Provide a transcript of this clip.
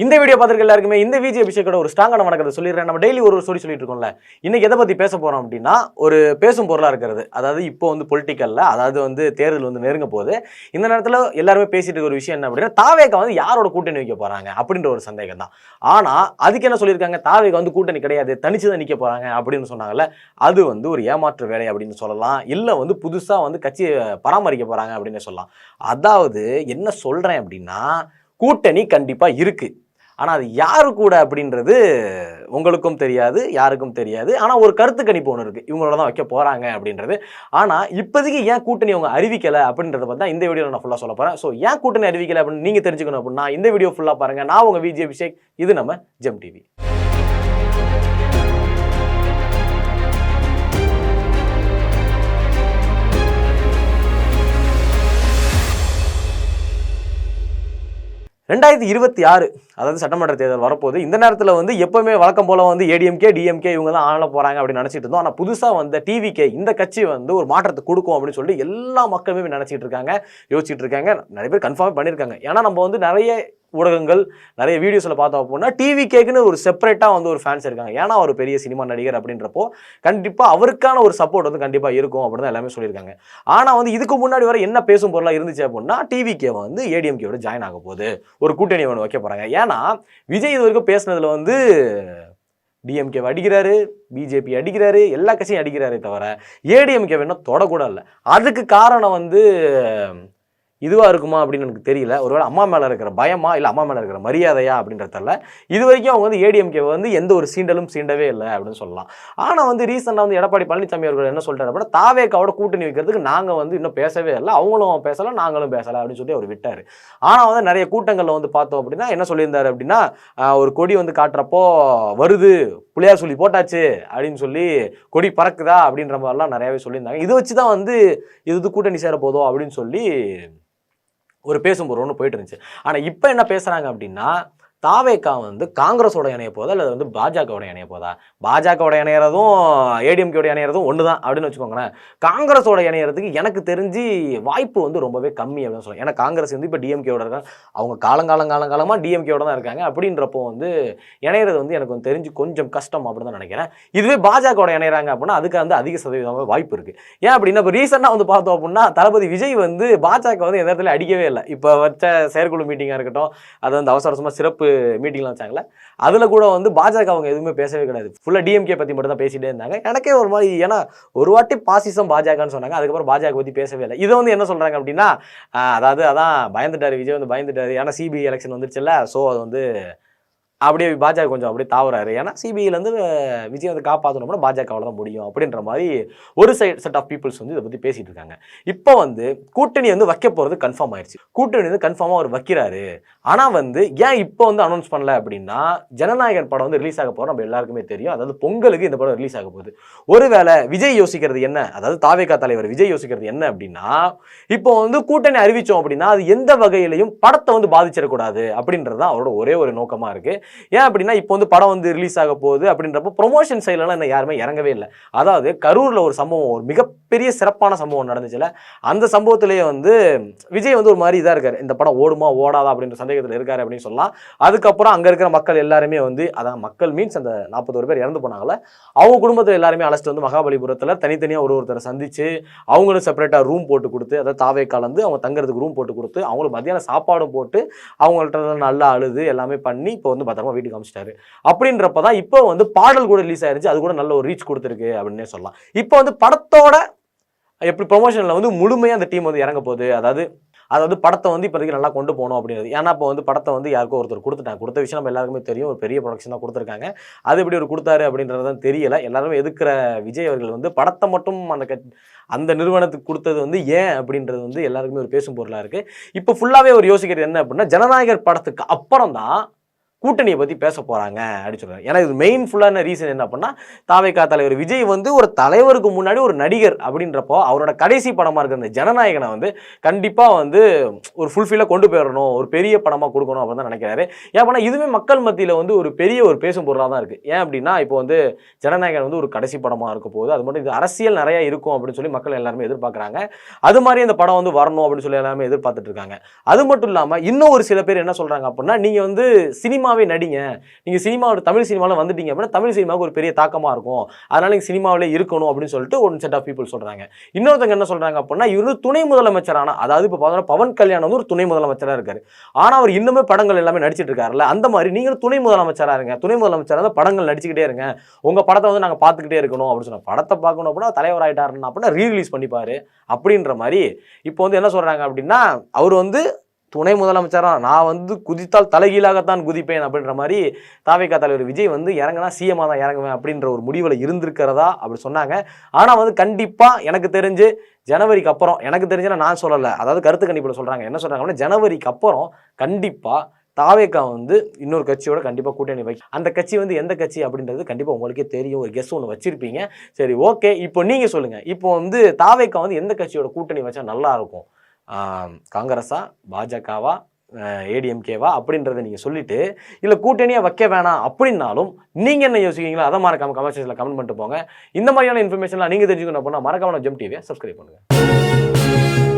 இந்த வீடியோ பார்த்துருக்க எல்லாருக்குமே இந்த விஜய் அபிஷேக்கோட ஒரு ஸ்ட்ராங்கான வணக்கத்தை சொல்லிடுறேன். நம்ம டெய்லி ஒரு ஸ்டோரி சொல்லிட்டு இருக்கோம்ல. இன்னைக்கு எதை பத்தி பேச போறோம் அப்படின்னா, ஒரு பேசும் பொருளா இருக்கிறது. அதாவது இப்போ பொலிட்டிக்கல்ல, அதாவது தேர்தல் நெருங்க போகுது. இந்த நேரத்தில் எல்லாருமே பேசிட்டு இருக்க ஒரு விஷயம் என்ன அப்படின்னா, தாவேகா யாரோட கூட்டணி வைக்க போறாங்க அப்படின்ற ஒரு சந்தேகம் தான். ஆனா அதுக்கு என்ன சொல்லியிருக்காங்க, தாவேகா கூட்டணி கிடையாது, தனிச்சு தான் நிக்க போறாங்க அப்படின்னு சொன்னாங்கல்ல. அது ஒரு ஏமாற்று வேலை அப்படின்னு சொல்லலாம். இல்ல புதுசா கட்சியை பராமரிக்க போறாங்க அப்படின்னு சொல்லலாம். அதாவது என்ன சொல்றேன் அப்படின்னா, கூட்டணி கண்டிப்பா இருக்கு. ஆனா அது யாரு கூட அப்படின்றது உங்களுக்கும் தெரியாது, யாருக்கும் தெரியாது. ஆனா ஒரு கருத்து கணிப்பு ஒன்று இருக்கு, இவங்களோட தான் வைக்க போறாங்க அப்படின்றது. ஆனா இப்போதைக்கு ஏன் கூட்டணி அவங்க அறிவிக்கல அப்படின்றத பத்தி தான் இந்த வீடியோல நான் ஃபுல்லா சொல்ல போறேன். ஸோ ஏன் கூட்டணி அறிவிக்கல அப்படின்னு நீங்க தெரிஞ்சுக்கணும் அப்படின்னா இந்த வீடியோ ஃபுல்லா பாருங்க. நான் உங்க விஜய் அபிஷேக், இது நம்ம ஜெம் டிவி. 2026 அதாவது சட்டமன்ற தேர்தல் வரப்போகுது. இந்த நேரத்தில் எப்பவுமே வழக்கம் போல ஏடிஎம்கே டிஎம்கே இவங்க தான் ஆள போறாங்க அப்படின்னு நினைச்சிட்டு இருந்தோம். ஆனால் புதுசாக டிவிகே இந்த கட்சி ஒரு மாற்றத்தை கொடுக்கும் அப்படின்னு சொல்லி எல்லா மக்களுமே நினைச்சிட்டு இருக்காங்க, யோசிச்சுட்டு இருக்காங்க. நிறைய பேர் கன்ஃபார்ம் பண்ணியிருக்காங்க. ஏன்னா நம்ம நிறைய ஊடகங்கள் நிறைய வீடியோஸ்ல பார்த்தோம் அப்படின்னா டிவிகேக்குன்னு ஒரு செப்பரேட்டா ஒரு ஃபேன்ஸ் இருக்காங்க. ஏன்னா ஒரு பெரிய சினிமா நடிகர் அப்படின்றப்போ கண்டிப்பா அவருக்கான ஒரு சப்போர்ட் கண்டிப்பா இருக்கும் அப்படின்னு எல்லாமே சொல்லியிருக்காங்க. ஆனா இதுக்கு முன்னாடி வரை என்ன பேசும் பொருளா இருந்துச்சு அப்படின்னா, டிவிகே ஏடிஎம்கேவோட ஜாயின் ஆக போகுது, ஒரு கூட்டணி ஒன்று வைக்க போறாங்க. ஏன்னா விஜய் இது வரைக்கும் பேசினதுல டிஎம்கே அடிக்கிறாரு, பிஜேபி அடிக்கிறாரு, எல்லா கட்சியும் அடிக்கிறாரே தவிர ஏடிஎம்கே வேணும் தொடக்கூட இல்லை. அதுக்கு காரணம் இதுவாக இருக்குமா அப்படின்னு எனக்கு தெரியல. ஒருவேளை அம்மா மேலே இருக்கிற பயமா இல்லை அம்மா மேலே இருக்கிற மரியாதையா அப்படின்றதில்ல. இது வரைக்கும் அவங்க ஏடிஎம்கே எந்த ஒரு சீண்டலும் சீண்டவே இல்லை அப்படின்னு சொல்லலாம். ஆனால் ரீசெண்டாக எடப்பாடி பழனிசாமி அவர்கள் என்ன சொல்லிட்டாரு அப்படின்னா, தாவேக்காவோட கூட்டணி வைக்கிறதுக்கு நாங்கள் இன்னும் பேசவே இல்லை, அவங்களும் பேசலை நாங்களும் பேசலை அப்படின்னு சொல்லி அவர் விட்டார். ஆனால் நிறைய கூட்டங்களில் பார்த்தோம் அப்படின்னா என்ன சொல்லியிருந்தாரு அப்படின்னா, ஒரு கொடி காட்டுறப்போ வருது, புளியார் சொல்லி போட்டாச்சு அப்படின்னு சொல்லி கொடி பறக்குதா அப்படின்ற மாதிரிலாம் நிறையாவே சொல்லியிருந்தாங்க. இதை வச்சு தான் இது கூட்டணி சேர போதோ அப்படின்னு சொல்லி ஒரு பேசும் பொருள் ஒன்று போயிட்டு இருந்துச்சு. ஆனால் இப்போ என்ன பேசுகிறாங்க அப்படின்னா, தாவேகா காங்கிரஸோட இணைய போதா இல்லை பாஜகவோட இணைய போதா? பாஜகவோட இணையறதும் ஏடிஎம்கேவோட இணையறதும் ஒன்று தான் அப்படின்னு வச்சுக்கோங்களேன். காங்கிரஸோட இணையறதுக்கு எனக்கு தெரிஞ்சு வாய்ப்பு ரொம்பவே கம்மி அப்படின்னு சொல்லலாம். ஏன்னா காங்கிரஸ் இப்போ டிஎம்கேவோட இருக்காங்க, அவங்க காலங்காலமாக டிஎம்கேவோட தான் இருக்காங்க. அப்படின்றப்போ இணையறது எனக்கு தெரிஞ்சு கொஞ்சம் கஷ்டம் அப்படின்னு தான் நினைக்கிறேன். இதுவே பாஜகவோட இணையறாங்க அப்படின்னா அதுக்கு அதிக சதவீதமாக வாய்ப்பு இருக்குது. ஏன் அப்படின்னா இப்போ ரீசெண்டாக பார்த்தோம் அப்படின்னா தளபதி விஜய் பாஜக எந்த இடத்துல அடிக்கவே இல்லை. இப்போ வச்ச செயற்குழு மீட்டிங்காக இருக்கட்டும், அது அவசரமாக சிறப்பு மீட்டிங்லாம் வச்சாங்களே, அதுல கூட பாஜக அவங்க எதுவுமே பேசவே கிடையாது. ஃபுல்லா டிஎம்கே பத்தி மட்டும் தான் பேசிட்டே இருந்தாங்க. எனக்கே ஒரு மாதிரி, ஏன்னா ஒரு வாட்டி பாசிசம் பாஜகன்னு சொன்னாங்க, அதுக்கப்புறம் பாஜக பத்தி பேசவே இல்லை. இதை என்ன சொல்றாங்க அப்படின்னா, அதாவது அதான் பயந்துட்டாரு விஜய், பயந்துட்டாரு. ஏன்னா சிபிஐ எலெக்ஷன் வந்துருச்சுல்ல, ஸோ அது அப்படியே பாஜக கொஞ்சம் அப்படியே தாவுறாரு. ஏன்னா சிபிஐலேருந்து விஜய் காப்பாற்றணும்னா பாஜகவில் தான் முடியும் அப்படின்ற மாதிரி ஒரு செட் ஆஃப் பீப்புள்ஸ் இதை பற்றி பேசிட்டு இருக்காங்க. இப்போ கூட்டணி வைக்க போகிறது கன்ஃபார்ம் ஆயிடுச்சு. கூட்டணி கன்ஃபார்மாக அவர் வைக்கிறாரு. ஆனால் ஏன் இப்போ அனௌன்ஸ் பண்ணல அப்படின்னா, ஜனநாயகன் படம் ரிலீஸ் ஆக போகிறோம், நம்ம எல்லாருக்குமே தெரியும். அதாவது பொங்கலுக்கு இந்த படம் ரிலீஸ் ஆக போகுது. ஒருவேளை விஜய் யோசிக்கிறது என்ன, அதாவது தாவேகா தலைவர் விஜய் யோசிக்கிறது என்ன அப்படின்னா, இப்போ கூட்டணி அறிவிச்சோம் அப்படின்னா அது எந்த வகையிலையும் படத்தை பாதிச்சிடக்கூடாது அப்படின்றது தான் அவரோட ஒரே ஒரு நோக்கமாக இருக்கு. ஏன் அப்படின்னா இப்போ படம் ரிலீஸ் ஆக போகுது அப்படின்றப்போ ப்ரொமோஷன் சைட்லாம் இன்னும் யாருமே இறங்கவே இல்லை. அதாவது கரூர்ல ஒரு சம்பவம், ஒரு மிகப்பெரிய சிறப்பான சம்பவம் நடந்துச்சுல, அந்த சம்பவத்திலேயே விஜய் ஒரு மாதிரி இதா இருக்காரு, இந்த படம் ஓடுமா ஓடாதா அப்படின்ற சந்தேகத்தில் இருக்காரு அப்படின்னு சொல்லலாம். அதுக்கப்புறம் அங்க இருக்கிற மக்கள் எல்லாருமே அதான் மக்கள் மீன்ஸ் அந்த 41 பேர் இறந்து போனாங்கல்ல, அவங்க குடும்பத்தில் எல்லாருமே அழைச்சிட்டு மகாபலிபுரத்தில் தனித்தனியாக ஒருத்தரை சந்திச்சு அவங்களும் செப்பரேட்டா ரூம் போட்டு கொடுத்து, அதாவது தாவேக்கால அவங்க தங்குறதுக்கு ரூம் போட்டு கொடுத்து, அவங்களுக்கு மத்தியானம் சாப்பாடும் போட்டு அவங்கள்ட்ட நல்லா அழுது எல்லாமே பண்ணி இப்போ பத்திரமா வீட்டுக்கு அமைச்சிட்டாரு. அப்படின்றப்பதான் இப்போ பாடல் கூட ரிலீஸ் ஆயிருச்சு, அது கூட நல்ல ஒரு ரீச் கொடுத்துருக்கு அப்படின்னே சொல்லலாம். இப்போ படத்தோட எப்படி ப்ரொமோஷன்ல முழுமையா அந்த டீம் இறங்க போகுது. அதாவது படத்தை இப்போதைக்கு நல்லா கொண்டு போகணும் அப்படின்றது. ஏன்னா இப்போ படத்தை யாருக்கோ ஒருத்தர் கொடுத்துட்டாங்க. கொடுத்த விஷயம் நம்ம எல்லாருக்குமே தெரியும், ஒரு பெரிய ப்ரொடக்ஷன் தான் கொடுத்துருக்காங்க. அது எப்படி ஒரு கொடுத்தாரு அப்படின்றது தான் தெரியல. எல்லாருமே எதுக்குற விஜய் அவர்கள் படத்தை மட்டும் அந்த நிறுவனத்துக்கு கொடுத்தது ஏன் அப்படின்றது எல்லாருக்குமே ஒரு பேசும் பொருளாக இருக்கு. இப்போ ஃபுல்லாகவே ஒரு யோசிக்கிறது என்ன அப்படின்னா, ஜனநாயகர் படத்துக்கு அப்புறம் தான் கூட்டணியை பற்றி பேச போகிறாங்க அப்படின்னு சொல்கிறாங்க. ஏன்னா இது மெயின் ஃபுல்லான ரீசன் என்ன அப்படின்னா, தாவேகா தலைவர் விஜய் ஒரு தலைவருக்கு முன்னாடி ஒரு நடிகர் அப்படின்றப்போ அவரோட கடைசி படமாக இருக்கிற இந்த ஜனநாயகனை கண்டிப்பாக ஒரு ஃபுல்ஃபில்லாக கொண்டு போயிடணும், ஒரு பெரிய படமாக கொடுக்கணும் அப்படின்னு தான் நினைக்கிறாரு. ஏன்னா இதுவே மக்கள் மத்தியில் ஒரு பெரிய ஒரு பேசும் பொருளாக தான் இருக்குது. ஏன் அப்படின்னா இப்போ ஜனநாயகன் ஒரு கடைசி படமாக இருக்க போகுது. அது மட்டும் இது அரசியல் நிறையா இருக்கும் அப்படின்னு சொல்லி மக்கள் எல்லாருமே எதிர்பார்க்குறாங்க. அது மாதிரி இந்த படம் வரணும் அப்படின்னு சொல்லி எல்லாருமே எதிர்பார்த்துட்டு இருக்காங்க. அது மட்டும் இல்லாமல் இன்னும் ஒரு சில பேர் என்ன சொல்கிறாங்க அப்படின்னா, நீங்கள் சினிமா சினிமாவே நடிங்க, நீங்கள் சினிமாவோட தமிழ் சினிமாவில் வந்துட்டீங்க அப்படின்னா தமிழ் சினிமாவுக்கு ஒரு பெரிய தாக்கமாக இருக்கும், அதனால நீங்கள் சினிமாவிலே இருக்கணும் அப்படின்னு சொல்லிட்டு ஒரு செட் ஆஃப் பீப்புள் சொல்கிறாங்க. இன்னொருத்தங்க என்ன சொல்கிறாங்க அப்படின்னா, இவர் துணை முதலமைச்சரான, அதாவது இப்போ பார்த்தோன்னா பவன் கல்யாணம் வந்து ஒரு துணை முதலமைச்சராக இருக்காரு, ஆனால் அவர் இன்னுமே படங்கள் எல்லாமே நடிச்சிட்டு இருக்காருல்ல, அந்த மாதிரி நீங்களும் துணை முதலமைச்சராக இருங்க, துணை முதலமைச்சராக படங்கள் நடிச்சுக்கிட்டே இருங்க, உங்கள் படத்தை வந்து நாங்கள் பார்த்துக்கிட்டே இருக்கணும் அப்படின்னு சொன்னால், படத்தை பார்க்கணும் அப்படின்னா தலைவர் ஆகிட்டாருன்னா அப்படின்னா ரீரிலீஸ் பண்ணிப்பாரு அப்படின்ற மாதிரி. இப்போ வந்து என்ன சொல்கிறாங்க அப்படின்னா, அவர் வந்து துணை முதலமைச்சராக நான் வந்து குதித்தால் தலைகீழாகத்தான் குதிப்பேன் அப்படின்ற மாதிரி தாவேகா தலைவர் விஜய் வந்து இறங்கினா சிஎம்மாக தான் இறங்குவேன் அப்படின்ற ஒரு முடிவில் இருந்திருக்கிறதா அப்படி சொன்னாங்க. ஆனால் வந்து கண்டிப்பாக எனக்கு தெரிஞ்சு ஜனவரிக்கு அப்புறம், எனக்கு தெரிஞ்சுன்னா நான் சொல்லலை, அதாவது கருத்து கணிப்பில் சொல்கிறாங்க, என்ன சொல்கிறாங்க அப்படின்னா ஜனவரிக்கு அப்புறம் கண்டிப்பாக தாவேகா வந்து இன்னொரு கட்சியோட கண்டிப்பாக கூட்டணி வைக்கும். அந்த கட்சி வந்து எந்த கட்சி அப்படின்றது கண்டிப்பாக உங்களுக்கே தெரியும், ஒரு கெஸ் ஒன்று வச்சிருப்பீங்க. சரி, ஓகே, இப்போ நீங்கள் சொல்லுங்கள், இப்போ வந்து தாவேகா வந்து எந்த கட்சியோட கூட்டணி வச்சா நல்லா இருக்கும், காங்கிரஸா, பாஜகவா, ஏடிஎம்கேவா அப்படின்றத நீங்கள் சொல்லிட்டு, இல்லை கூட்டணியாக வைக்க வேணாம் அப்படின்னாலும் நீங்கள் என்ன யோசிக்கிறீங்களோ அதை மறக்காம கமெண்ட் செக்ஷனில் கமெண்ட் பண்ணிட்டு போங்க. இந்த மாதிரியான இன்ஃபர்மேஷன்லாம் நீங்கள் தெரிஞ்சுக்கணும் அப்படின்னா மறக்காம ஜெம் டிவியை சப்ஸ்கிரைப் பண்ணுங்கள்.